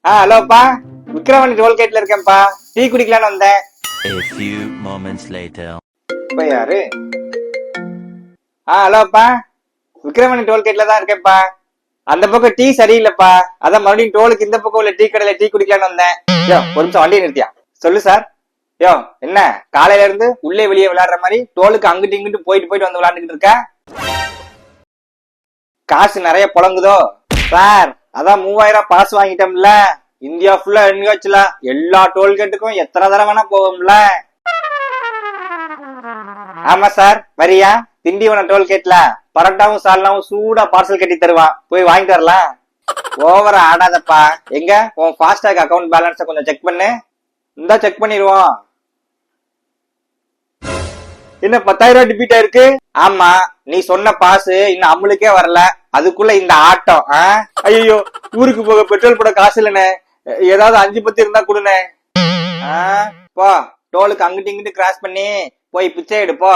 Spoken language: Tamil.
ஹலோப்பா, விக்ரவாணி டோல்கேட்ல இருக்கேன்ப்பா. டீ குடிக்கலான்னு வந்தேன். A few moments later. இப்ப யாரு? ஹலோப்பா, விக்ரவாணி டோல்கேட்ல தான் இருக்கேன்ப்பா. அந்த பக்கம் டீ சரியில்லைப்பா, அதான் மறுபடியும் டோலுக்கு இந்த பக்கம் உள்ள டீ கடையில டீ குடிக்கலான்னு வந்தேன். யோ, ஒரு நிமிஷம் வண்டியை நிறுத்தியா. சொல்லு சார். யோ, என்ன காலையில இருந்து உள்ளே வெளியே விளையாடுற மாதிரி டோலுக்கு அங்கிட்டு இங்கிட்டு போயிட்டு வந்து விளையாண்டுக்கிட்டு இருக்க? காசு நிறைய புழங்குதோ? சார், அதான் 3000 பாஸ் வாங்கிட்டோம்ல, இந்தியா ஃபுல்லா எண்ணியாச்சுல, எல்லா டோல்கேட்டுக்கும் எத்தனை தடவை வேணா போவோம்ல. ஆமா சார், வரியா? திண்டிவனம் டோல்கேட்ல பரோட்டாவும் சால்னாவும் சூடா பார்சல் கட்டி தருவான், போய் வாங்கிட்டு வரலாம். ஓவரா ஆடாதப்பா. எங்க உன் ஃபாஸ்டாக் அக்கவுண்ட் பேலன்ஸ கொஞ்சம் செக் பண்ணு. இந்தா செக் பண்ணிடுவோம். என்ன 10,000 டிபீட் ஆயிருக்கு? ஆமா, நீ சொன்ன பாசு இன்னும் அமுலுக்கே வரல, அதுக்குள்ள இந்த ஆட்டம். ஐயோ, ஊருக்கு போக பெட்ரோல் போட காசு இல்லனே, ஏதாவது 5-10 இருந்தா கொடுனே. போ, டோலுக்கு அங்கிட்டு இங்கிட்டு கிராஸ் பண்ணி போய் பிச்சை எடுப்போ.